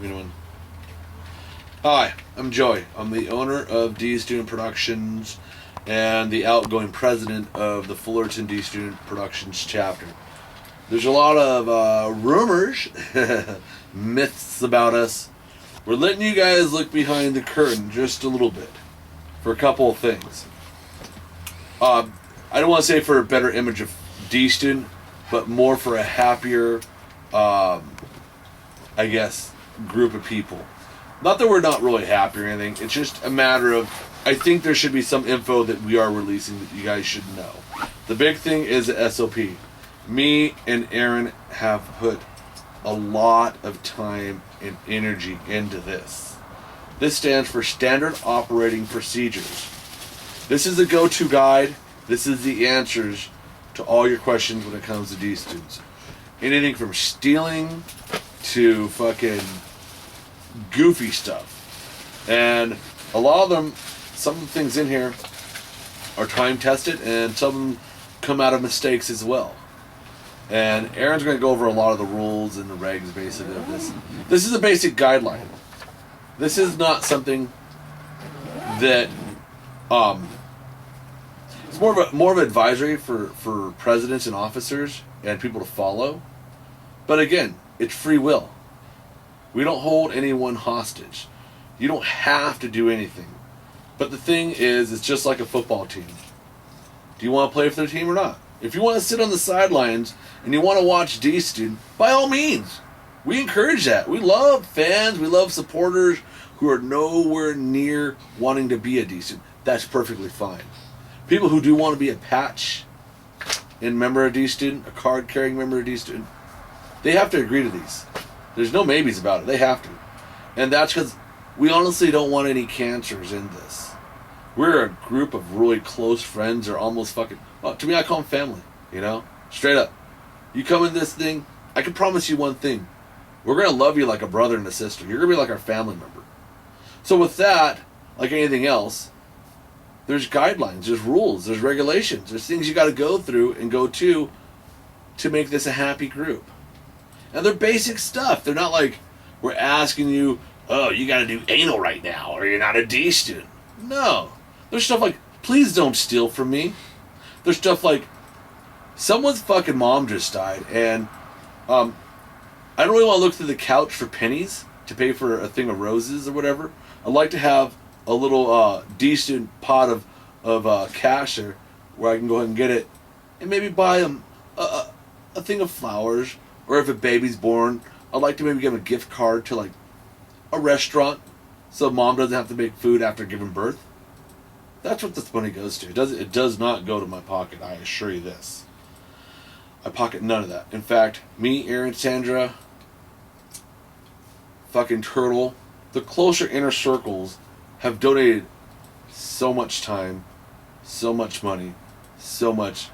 You know. Hi, I'm Joey. I'm the owner of D Student Productions and the outgoing president of the Fullerton D Student Productions chapter. There's a lot of rumors, myths about us. We're letting you guys look behind the curtain just a little bit for a couple of things. I don't want to say for a better image of D Student, but more for a happier, I guess, group of people. Not that we're not really happy or anything. It's just a matter of, I think there should be some info that we are releasing that you guys should know. The big thing is the SOP. Me and Aaron have put a lot of time and energy into this. This stands for Standard Operating Procedures. This is the go-to guide. This is the answers to all your questions when it comes to D students. Anything from stealing to fucking goofy stuff. And a lot of them, some of the things in here are time tested, and some of them come out of mistakes as well. And Aaron's going to go over a lot of the rules and the regs basically of this. This is a basic guideline. This is not something that it's more of an advisory for presidents and officers and people to follow. But again, it's free will. We don't hold anyone hostage. You don't have to do anything. But the thing is, it's just like a football team. Do you want to play for the team or not? If you want to sit on the sidelines and you want to watch D Student, by all means, we encourage that. We love fans, we love supporters who are nowhere near wanting to be a D Student. That's perfectly fine. People who do want to be a patch and member of D Student, a card carrying member of D Student, they have to agree to these. There's no maybes about it. They have to. And that's because we honestly don't want any cancers in this. We're a group of really close friends, or almost fucking... Well, to me, I call them family, you know? Straight up. You come in this thing, I can promise you one thing. We're going to love you like a brother and a sister. You're going to be like our family member. So with that, like anything else, there's guidelines, there's rules, there's regulations, there's things you got to go through and go to make this a happy group. And they're basic stuff. They're not like we're asking you, oh, you got to do anal right now or you're not a D student. No. There's stuff like, please don't steal from me. There's stuff like, someone's fucking mom just died, and I don't really want to look through the couch for pennies to pay for a thing of roses or whatever. I'd like to have a little D-student pot of cash there where I can go ahead and get it and maybe buy them a thing of flowers. Or if a baby's born, I'd like to maybe give them a gift card to like a restaurant so mom doesn't have to make food after giving birth. That's what this money goes to. It does not go to my pocket, I assure you this. I pocket none of that. In fact, me, Aaron, Sandra, fucking Turtle, the closer inner circles have donated so much time, so much money, so much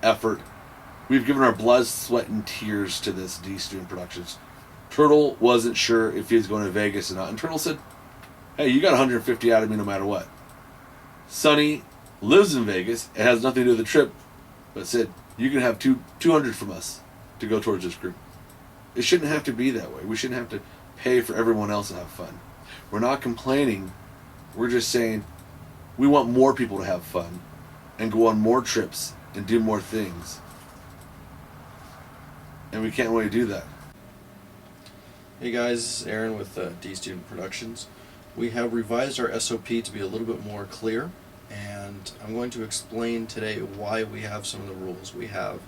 effort. We've given our blood, sweat, and tears to this D Student Productions. Turtle wasn't sure if he was going to Vegas or not, and Turtle said, hey, you got 150 out of me no matter what. Sonny lives in Vegas and has nothing to do with the trip, but said, you can have 200 from us to go towards this group. It shouldn't have to be that way. We shouldn't have to pay for everyone else to have fun. We're not complaining. We're just saying we want more people to have fun and go on more trips and do more things. And we can't really do that. Hey guys, this is Aaron with D Student Productions. We have revised our SOP to be a little bit more clear, and I'm going to explain today why we have some of the rules we have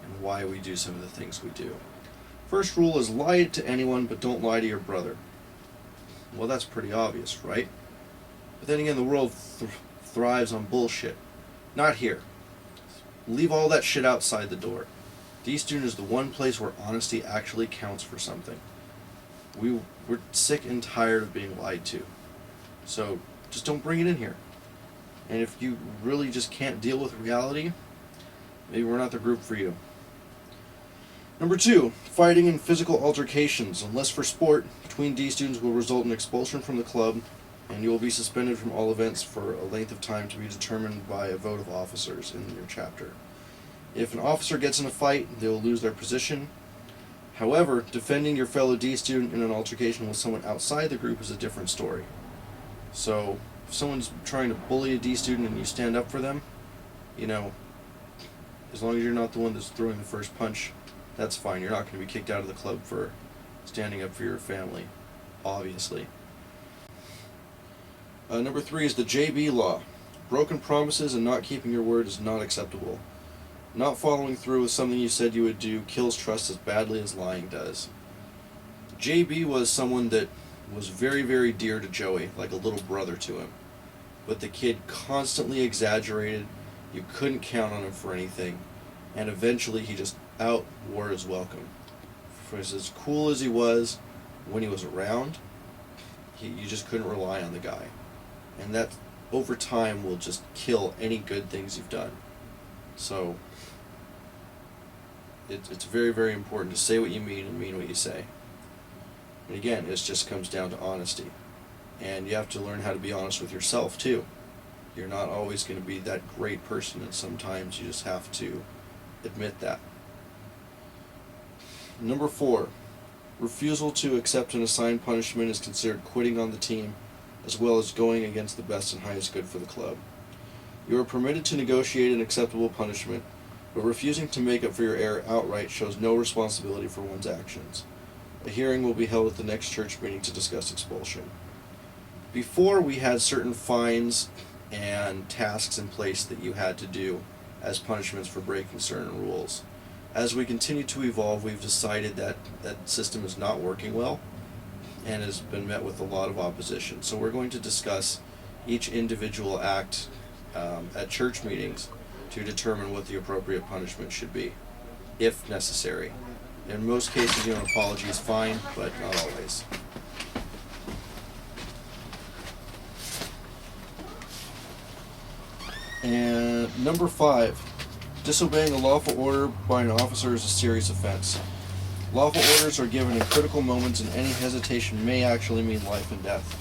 and why we do some of the things we do. First rule is lie to anyone, but don't lie to your brother. Well, that's pretty obvious, right? But then again, the world thrives on bullshit. Not here. Leave all that shit outside the door. D Student is the one place where honesty actually counts for something. We're sick and tired of being lied to. So just don't bring it in here. And if you really just can't deal with reality, maybe we're not the group for you. Number 2, fighting and physical altercations, unless for sport, between D students will result in expulsion from the club, and you will be suspended from all events for a length of time to be determined by a vote of officers in your chapter. If an officer gets in a fight, they will lose their position. However, defending your fellow D student in an altercation with someone outside the group is a different story. So, if someone's trying to bully a D student and you stand up for them, you know, as long as you're not the one that's throwing the first punch, that's fine. You're not going to be kicked out of the club for standing up for your family, obviously. Number 3 is the JB law. Broken promises and not keeping your word is not acceptable. Not following through with something you said you would do kills trust as badly as lying does. JB was someone that was very, very dear to Joey, like a little brother to him. But the kid constantly exaggerated. You couldn't count on him for anything. And eventually he just outwore his welcome. For as cool as he was when he was around, you just couldn't rely on the guy. And that, over time, will just kill any good things you've done. So, it's very, very important to say what you mean and mean what you say. And again, it just comes down to honesty. And you have to learn how to be honest with yourself, too. You're not always going to be that great person, and sometimes you just have to admit that. Number 4, refusal to accept an assigned punishment is considered quitting on the team, as well as going against the best and highest good for the club. You are permitted to negotiate an acceptable punishment, but refusing to make up for your error outright shows no responsibility for one's actions. A hearing will be held at the next church meeting to discuss expulsion. Before, we had certain fines and tasks in place that you had to do as punishments for breaking certain rules. As we continue to evolve, we've decided that that system is not working well and has been met with a lot of opposition. So we're going to discuss each individual act at church meetings to determine what the appropriate punishment should be, if necessary. In most cases, an apology is fine, but not always. And number 5, disobeying a lawful order by an officer is a serious offense. Lawful orders are given in critical moments, and any hesitation may actually mean life and death.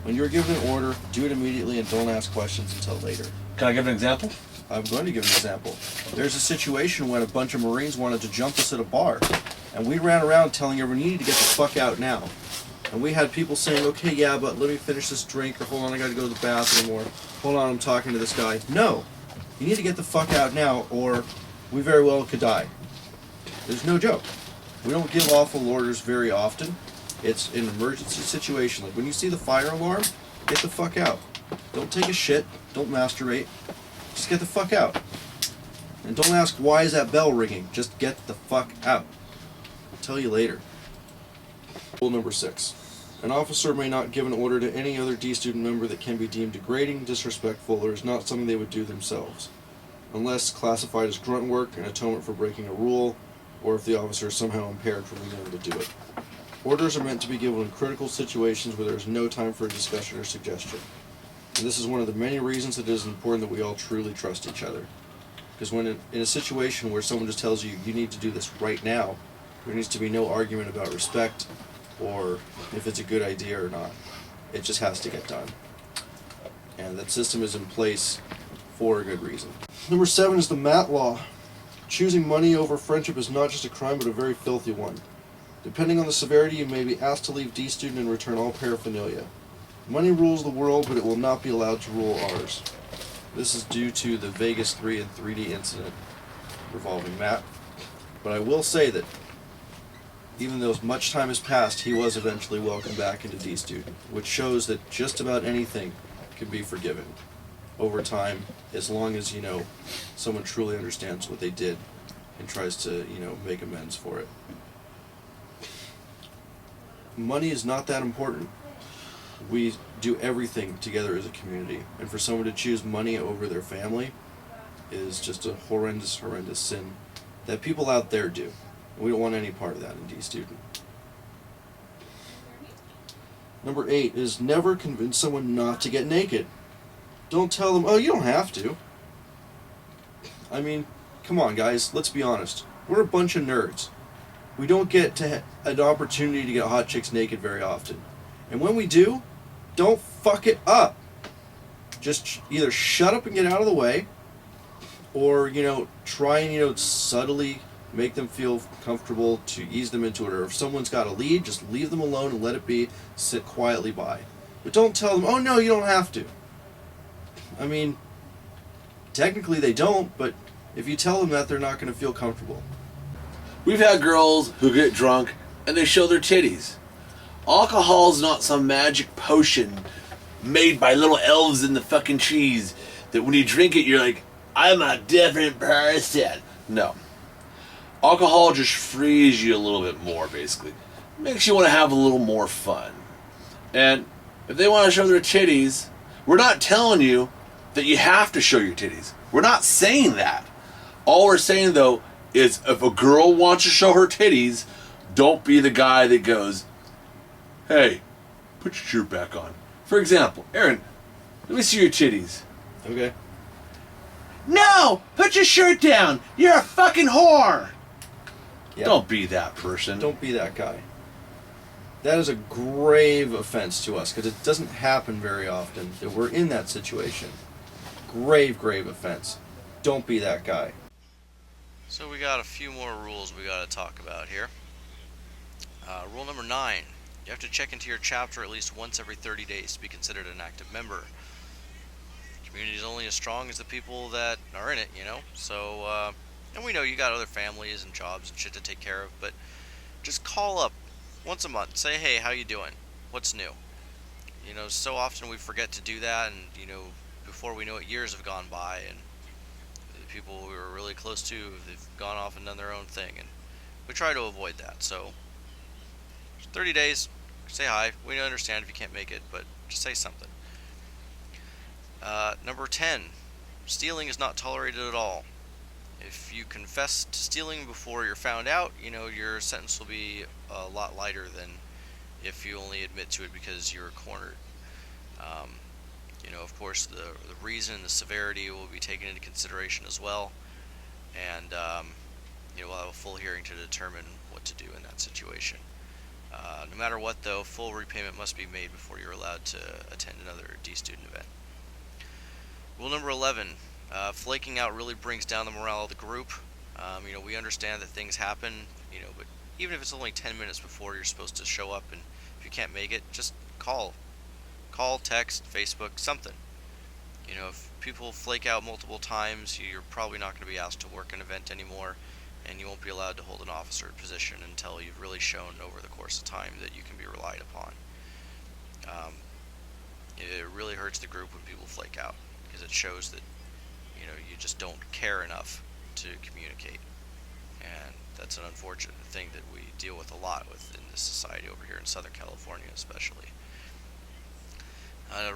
When you're given an order, do it immediately and don't ask questions until later. Can I give an example? I'm going to give an example. There's a situation when a bunch of Marines wanted to jump us at a bar, and we ran around telling everyone, you need to get the fuck out now. And we had people saying, okay, yeah, but let me finish this drink, or hold on, I gotta go to the bathroom, or hold on, I'm talking to this guy. No, you need to get the fuck out now, or we very well could die. There's no joke. We don't give lawful orders very often. It's an emergency situation. Like when you see the fire alarm, get the fuck out. Don't take a shit, don't masturbate, just get the fuck out. And don't ask, why is that bell ringing? Just get the fuck out. I'll tell you later. Rule number 6. An officer may not give an order to any other D student member that can be deemed degrading, disrespectful, or is not something they would do themselves, unless classified as grunt work, an atonement for breaking a rule, or if the officer is somehow impaired from being able to do it. Orders are meant to be given in critical situations where there is no time for a discussion or suggestion. And this is one of the many reasons that it is important that we all truly trust each other. Because when in a situation where someone just tells you, you need to do this right now, there needs to be no argument about respect or if it's a good idea or not. It just has to get done. And that system is in place for a good reason. Number 7 is the MAT law. Choosing money over friendship is not just a crime, but a very filthy one. Depending on the severity, you may be asked to leave D student and return all paraphernalia. Money rules the world, but it will not be allowed to rule ours. This is due to the Vegas 3 and 3D incident revolving Matt. But I will say that even though much time has passed, he was eventually welcomed back into D student, which shows that just about anything can be forgiven over time, as long as, someone truly understands what they did and tries to, make amends for it. Money is not that important. We do everything together as a community, and for someone to choose money over their family is just a horrendous, horrendous sin that people out there do. And we don't want any part of that in D student. Number 8 is never convince someone not to get naked. Don't tell them, oh, you don't have to. I mean, come on, guys, let's be honest. We're a bunch of nerds. We don't get to an opportunity to get hot chicks naked very often. And when we do, don't fuck it up. Just either shut up and get out of the way, or, try and, subtly Make them feel comfortable to ease them into it. Or if someone's got a lead, just leave them alone and let it be. Sit quietly by. But don't tell them, oh no, you don't have to. I mean, technically they don't, but if you tell them that, they're not going to feel comfortable. We've had girls who get drunk and they show their titties. Alcohol's not some magic potion made by little elves in the fucking trees that when you drink it, you're like, I'm a different person. No. Alcohol just frees you a little bit more, basically. Makes you want to have a little more fun. And if they want to show their titties, we're not telling you that you have to show your titties. We're not saying that. All we're saying, though, is if a girl wants to show her titties, don't be the guy that goes, hey, put your shirt back on. For example, Aaron, let me see your titties. Okay. No! Put your shirt down! You're a fucking whore! Yeah. Don't be that person. Don't be that guy. That is a grave offense to us, because it doesn't happen very often that we're in that situation. Grave, grave offense. Don't be that guy. So we got a few more rules we got to talk about here. Rule number 9. You have to check into your chapter at least once every 30 days to be considered an active member. The community is only as strong as the people that are in it, you know? So, and we know you got other families and jobs and shit to take care of, but just call up once a month. Say, hey, how you doing? What's new? You know, so often we forget to do that, and, you know, before we know it, years have gone by, and the people we were really close to, they've gone off and done their own thing, and we try to avoid that. So 30 days, say hi. We understand if you can't make it, but just say something. Number 10, stealing is not tolerated at all. If you confess to stealing before you're found out, you know, your sentence will be a lot lighter than if you only admit to it because you're cornered. You know, of course, the reason and the severity will be taken into consideration as well, and you know, we'll have a full hearing to determine what to do in that situation. No matter what, though, full repayment must be made before you're allowed to attend another D-student event. Rule number 11, flaking out really brings down the morale of the group. You know, we understand that things happen, you know, but even if it's only 10 minutes before you're supposed to show up, and if you can't make it, just call, text, Facebook, something. You know, if people flake out multiple times, you're probably not going to be asked to work an event anymore, and you won't be allowed to hold an officer position until you've really shown over the course of time that you can be relied upon. It really hurts the group when people flake out, because it shows that, you know, you just don't care enough to communicate, and that's an unfortunate thing that we deal with a lot within this society over here in Southern California especially.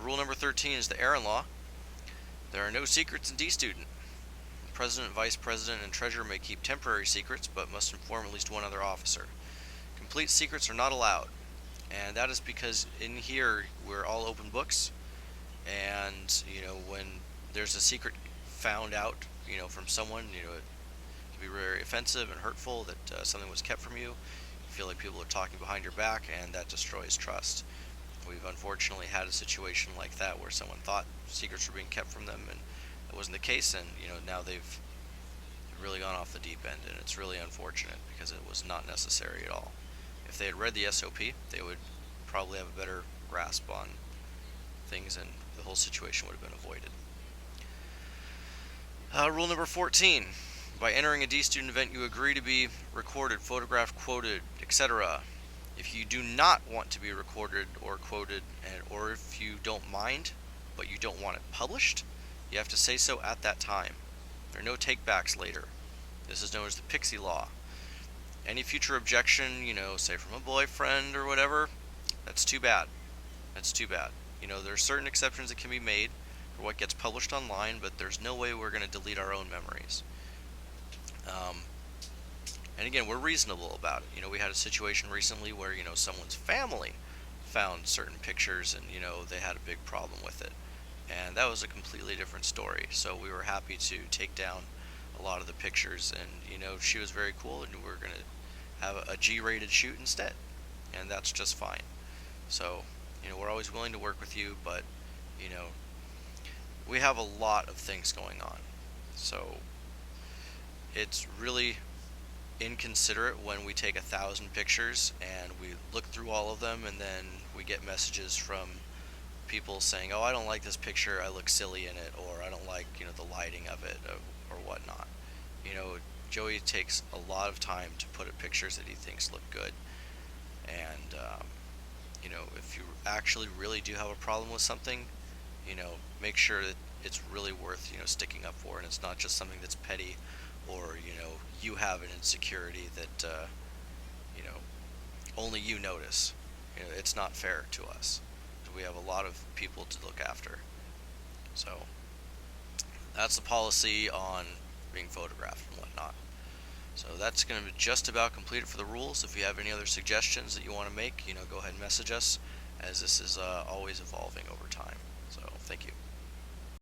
Rule number 13 is the Aaron Law. There are no secrets in D-student. The president, vice president, and treasurer may keep temporary secrets, but must inform at least one other officer. Complete secrets are not allowed, and that is because in here we're all open books, and, you know, when there's a secret found out, you know, from someone, you know, it can be very offensive and hurtful that something was kept from you. You feel like people are talking behind your back, and that destroys trust. We've unfortunately had a situation like that where someone thought secrets were being kept from them, and that wasn't the case, and, you know, now they've really gone off the deep end, and it's really unfortunate because it was not necessary at all. If they had read the SOP, they would probably have a better grasp on things, and the whole situation would have been avoided. Rule number 14. By entering a D-student event, you agree to be recorded, photographed, quoted, etc. If you do not want to be recorded or quoted, or if you don't mind, but you don't want it published, you have to say so at that time. There are no takebacks later. This is known as the Pixie Law. Any future objection, you know, say from a boyfriend or whatever, that's too bad. That's too bad. You know, there are certain exceptions that can be made for what gets published online, but there's no way we're going to delete our own memories. And again, we're reasonable about it. You know, we had a situation recently where, you know, someone's family found certain pictures, and, you know, they had a big problem with it. And that was a completely different story. So we were happy to take down a lot of the pictures, and, you know, she was very cool, and we're going to have a G-rated shoot instead. And that's just fine. So, you know, we're always willing to work with you, but, you know, we have a lot of things going on. So it's really inconsiderate when we take 1,000 pictures and we look through all of them, and then we get messages from people saying, "Oh, I don't like this picture. I look silly in it," or "I don't like, the lighting of it," or whatnot. You know, Joey takes a lot of time to put up pictures that he thinks look good, and if you actually really do have a problem with something, make sure that it's really worth sticking up for, and it's not just something that's petty, or you have an insecurity that you know only you notice. It's not fair to us. We have a lot of people to look after. So that's the policy on being photographed and whatnot. So that's going to be just about completed for the rules. If you have any other suggestions that you want to make, go ahead and message us, as this is always evolving over time. So thank you.